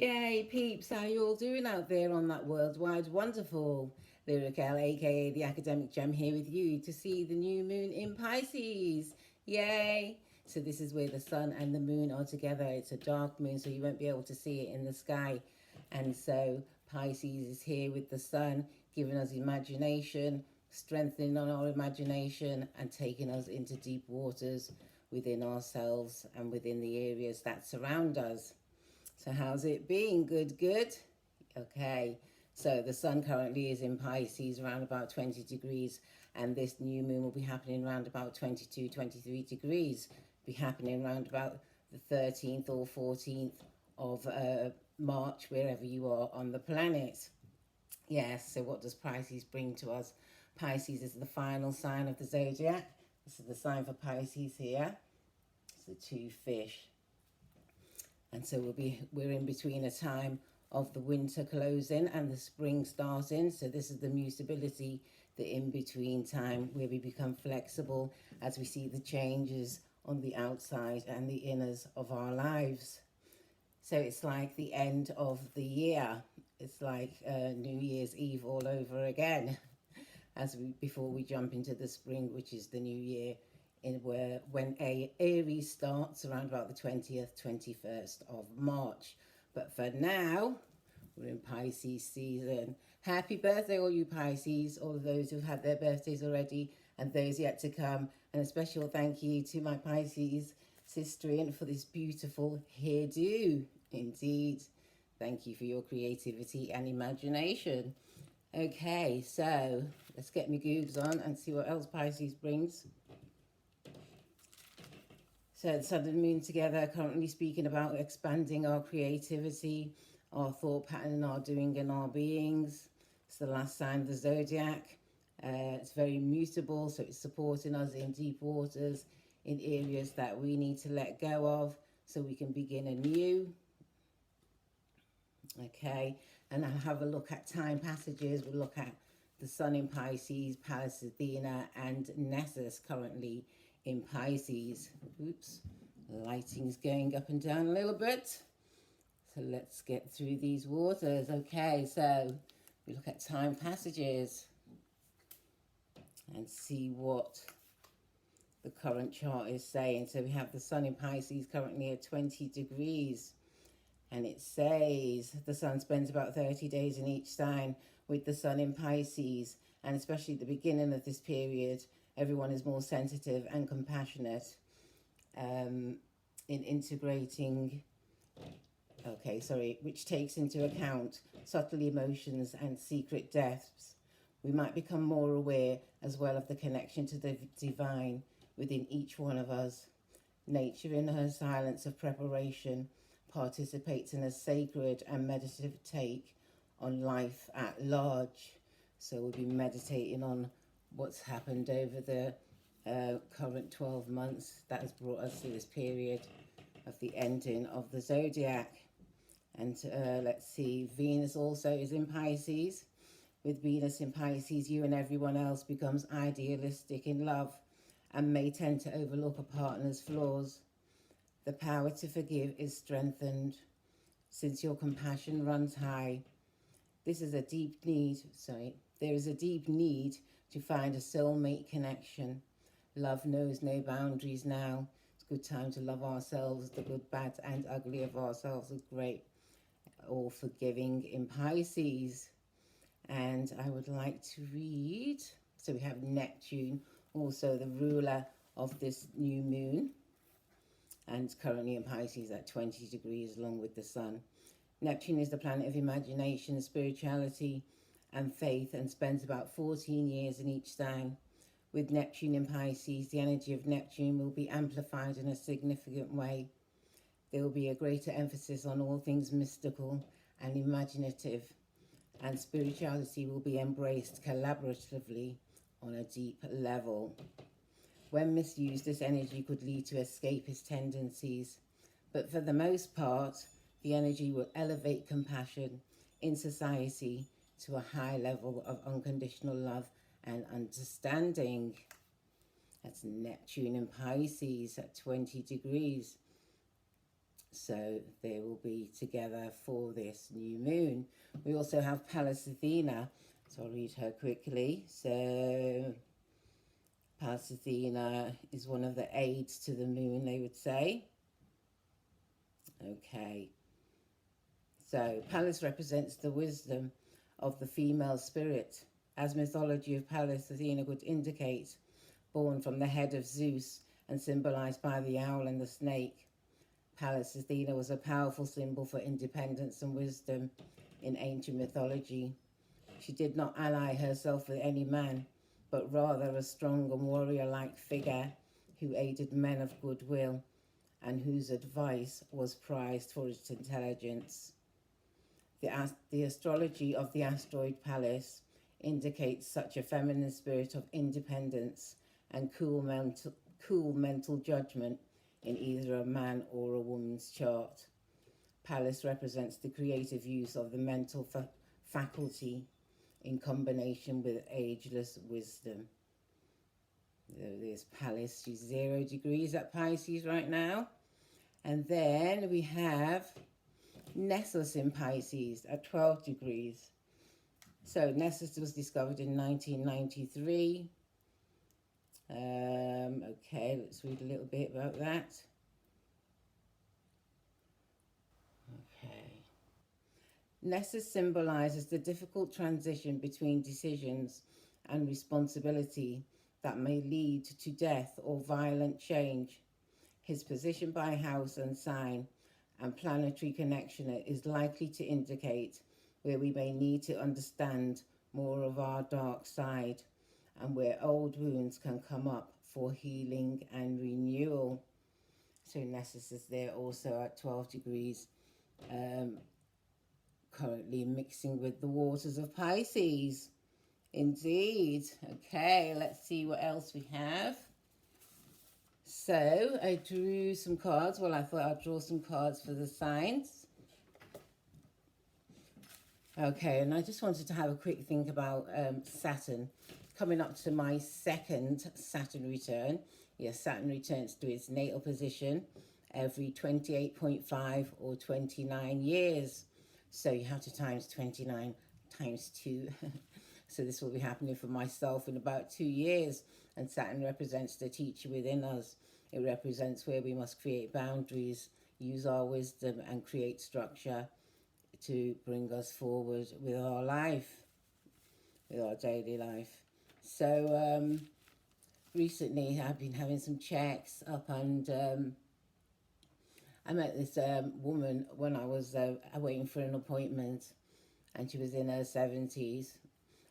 Yay, peeps, how you all doing out there on that worldwide wonderful lyrical, aka the academic gem, here with you to see the new moon in Pisces. Yay! So this is where the sun and the moon are together. It's a dark moon, so you won't be able to see it in the sky. And so Pisces is here with the sun, giving us imagination, strengthening on our imagination, and taking us into deep waters within ourselves and within the areas that surround us. So how's it been? Good, good. Okay, so the sun currently is in Pisces around about 20 degrees, and this new moon will be happening around about 22, 23 degrees. Be happening around about the 13th or 14th of March, wherever you are on the planet. Yes, so what does Pisces bring to us? Pisces is the final sign of the zodiac. This is the sign for Pisces here. It's the two fish. And so we're in between a time of the winter closing and the spring starting. So this is the mutability, the in-between time where we become flexible as we see the changes on the outside and the inners of our lives. So it's like the end of the year. It's like New Year's Eve all over again before we jump into the spring, which is the new year, when Aries starts around about the 20th, 21st of March. But for now, we're in Pisces season. Happy birthday, all you Pisces, all of those who've had their birthdays already and those yet to come. And a special thank you to my Pisces sister for this beautiful hairdo. Indeed. Thank you for your creativity and imagination. Okay, so let's get my goobs on and see what else Pisces brings. So the sun and moon together, currently speaking about expanding our creativity, our thought pattern, our doing and our beings. It's the last sign of the zodiac. It's very mutable, so it's supporting us in deep waters, in areas that we need to let go of so we can begin anew. Okay, and I'll have a look at time passages. We'll look at the sun in Pisces, Pallas Athena, and Nessus currently in Pisces. Oops, lighting's going up and down a little bit. So let's get through these waters. Okay, so we look at time passages and see what the current chart is saying. So we have the sun in Pisces currently at 20 degrees. And it says the sun spends about 30 days in each sign with the sun in Pisces. And especially at the beginning of this period, everyone is more sensitive and compassionate in integrating, which takes into account subtle emotions and secret depths. We might become more aware as well of the connection to the divine within each one of us. Nature in her silence of preparation participates in a sacred and meditative take on life at large. So we'll be meditating on what's happened over the current 12 months that has brought us to this period of the ending of the zodiac. And let's see, Venus also is in Pisces. With Venus in Pisces, you and everyone else becomes idealistic in love and may tend to overlook a partner's flaws. The power to forgive is strengthened since your compassion runs high. There is a deep need to find a soulmate connection. Love knows no boundaries now. It's a good time to love ourselves. The good, bad, and ugly of ourselves is great. All forgiving in Pisces. And I would like to read. So we have Neptune, also the ruler of this new moon. And currently in Pisces at 20 degrees along with the sun. Neptune is the planet of imagination, spirituality, and faith, and spends about 14 years in each sign. With Neptune in Pisces, the energy of Neptune will be amplified in a significant way. There will be a greater emphasis on all things mystical and imaginative, and spirituality will be embraced collaboratively on a deep level. When misused, this energy could lead to escapist tendencies, but for the most part, the energy will elevate compassion in society to a high level of unconditional love and understanding. That's Neptune in Pisces at 20 degrees. So they will be together for this new moon. We also have Pallas Athena. So I'll read her quickly. So Pallas Athena is one of the aids to the moon, they would say. Okay. So Pallas represents the wisdom of the female spirit. As mythology of Pallas Athena would indicate, born from the head of Zeus and symbolized by the owl and the snake. Pallas Athena was a powerful symbol for independence and wisdom in ancient mythology. She did not ally herself with any man, but rather a strong and warrior-like figure who aided men of goodwill and whose advice was prized for its intelligence. The astrology of the asteroid Pallas indicates such a feminine spirit of independence and cool mental judgment in either a man or a woman's chart. Pallas represents the creative use of the mental faculty in combination with ageless wisdom. There's Pallas, she's 0 degrees at Pisces right now. And then we have Nessus in Pisces at 12 degrees. So Nessus was discovered in 1993. Okay, let's read a little bit about that. Okay. Nessus symbolizes the difficult transition between decisions and responsibility that may lead to death or violent change. His position by house and sign and planetary connection is likely to indicate where we may need to understand more of our dark side and where old wounds can come up for healing and renewal. So Nessus is there also at 12 degrees, currently mixing with the waters of Pisces. Indeed. Okay, let's see what else we have. So I drew some cards. Well, I thought I'd draw some cards for the signs. Okay, and I just wanted to have a quick think about Saturn. Coming up to my second Saturn return. Yes, Saturn returns to its natal position every 28.5 or 29 years. So you have to times 29 times 2. So this will be happening for myself in about 2 years. And Saturn represents the teacher within us. It represents where we must create boundaries, use our wisdom and create structure to bring us forward with our life, with our daily life. So recently I've been having some checks up, and I met this woman when I was waiting for an appointment, and she was in her 70s,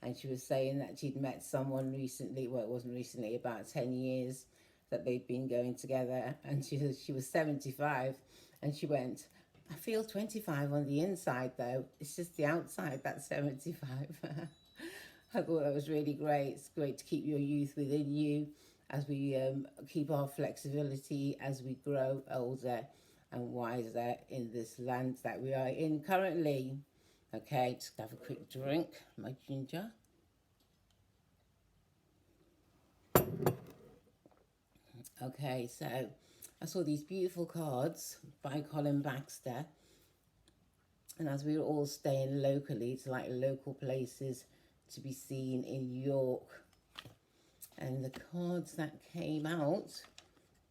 and she was saying that she'd met someone recently, well, it wasn't recently, about 10 years that they'd been going together, and she was 75, and she went, I feel 25 on the inside though, it's just the outside that's 75. I thought that was really great. It's great to keep your youth within you as we keep our flexibility as we grow older and wiser in this land that we are in currently. Okay, just have a quick drink, my ginger. Okay, so I saw these beautiful cards by Colin Baxter. And as we were all staying locally, it's like local places to be seen in York. And the cards that came out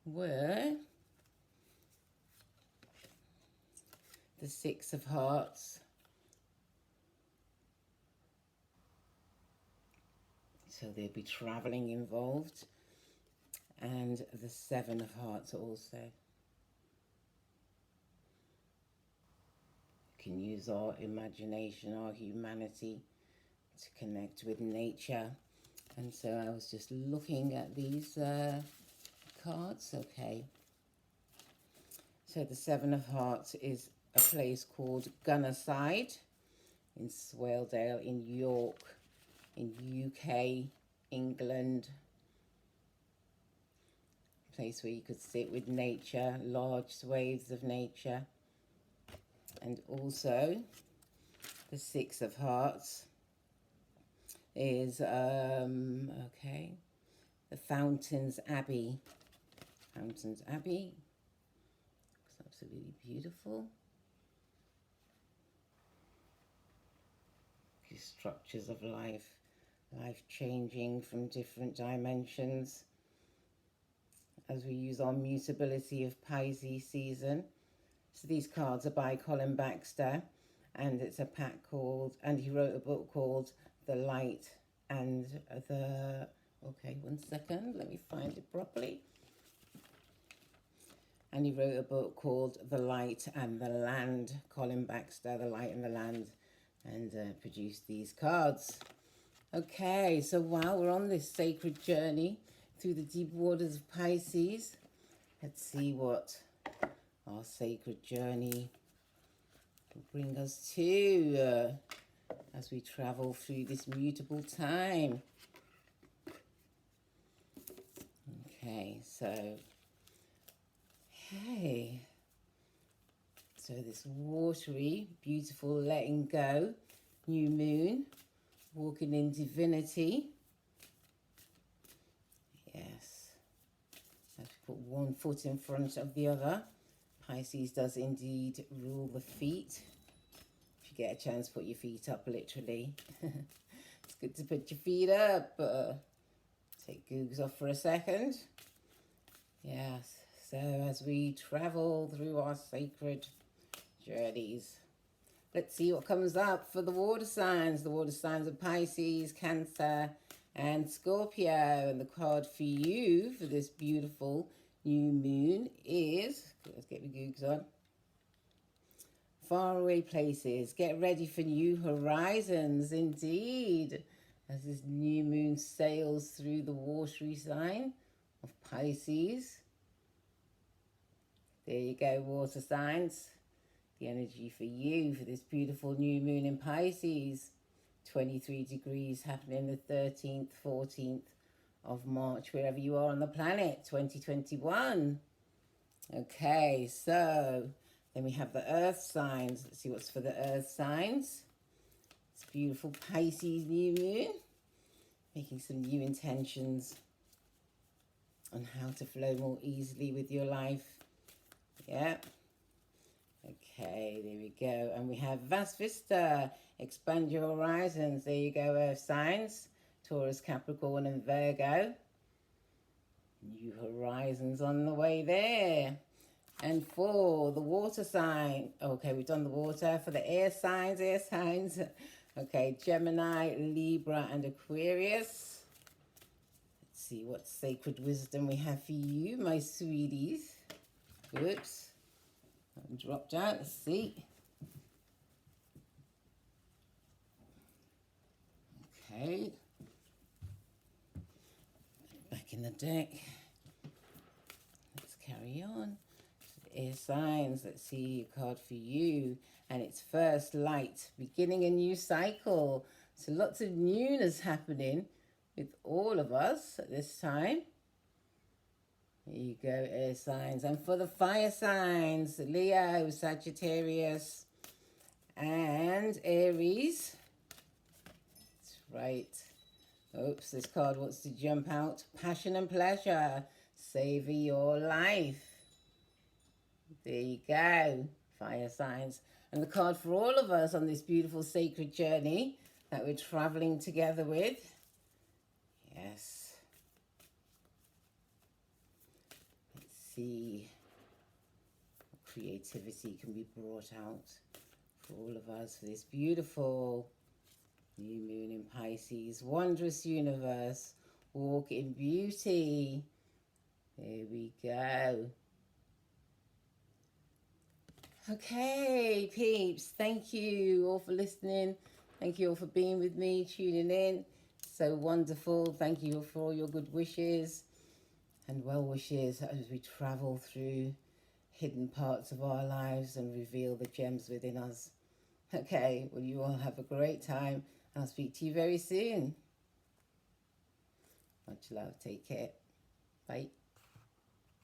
were the 6 of Hearts. So there'll be travelling involved. And the 7 of Hearts also. We can use our imagination, our humanity to connect with nature. And so I was just looking at these cards. Okay. So the 7 of Hearts is a place called Gunnerside in Swaledale in York, in UK, England. A place where you could sit with nature, large swathes of nature. And also the 6 of Hearts is, okay, the Fountains Abbey. Fountains Abbey. Absolutely beautiful. These structures of life, life changing from different dimensions as we use our mutability of Pisces season. So these cards are by Colin Baxter, and it's a pack called, and he wrote a book called The Light and the, okay, one second, let me find it properly. And he wrote a book called The Light and the Land, Colin Baxter, The Light and the Land, and produced these cards. Okay, so while we're on this sacred journey through the deep waters of Pisces, let's see what our sacred journey will bring us to as we travel through this mutable time. Okay, so, hey, so this watery, beautiful letting go, new moon, walking in divinity. Yes, have to put one foot in front of the other. Pisces does indeed rule the feet. If you get a chance, put your feet up, literally. It's good to put your feet up. Take Googs off for a second. Yes, so as we travel through our sacred journeys, let's see what comes up for the water signs. The water signs of Pisces, Cancer, and Scorpio. And the card for you for this beautiful new moon is, let's get the Googs on. Faraway places. Get ready for new horizons, indeed. As this new moon sails through the watery sign of Pisces. There you go, water signs. The energy for you for this beautiful new moon in Pisces. 23 degrees happening the 13th, 14th of March, wherever you are on the planet, 2021. Okay, so then we have the earth signs. Let's see what's for the earth signs. It's beautiful Pisces new moon. Making some new intentions on how to flow more easily with your life. Yeah. Okay, there we go. And we have Vast Vista, expand your horizons. There you go, earth signs. Taurus, Capricorn, and Virgo. New horizons on the way there. And for the water sign, okay, we've done the water. For the air signs. Okay, Gemini, Libra, and Aquarius. Let's see what sacred wisdom we have for you, my sweeties. Oops. Dropped out. Let's see. Okay. Back in the deck. Let's carry on. Air signs. Let's see a card for you. And it's first light. Beginning a new cycle. So lots of newness happening with all of us at this time. There you go, air signs. And for the fire signs, Leo, Sagittarius, and Aries. That's right. Oops, this card wants to jump out. Passion and pleasure. Savor your life. There you go, fire signs. And the card for all of us on this beautiful sacred journey that we're traveling together with. Yes. See what creativity can be brought out for all of us for this beautiful new moon in Pisces. Wondrous universe, walk in beauty. There we go. Okay, peeps, thank you all for listening. Thank you all for being with me, tuning in. So wonderful. Thank you for all your good wishes and well wishes as we travel through hidden parts of our lives and reveal the gems within us. Okay, well, you all have a great time. I'll speak to you very soon. Much love. Take care. Bye.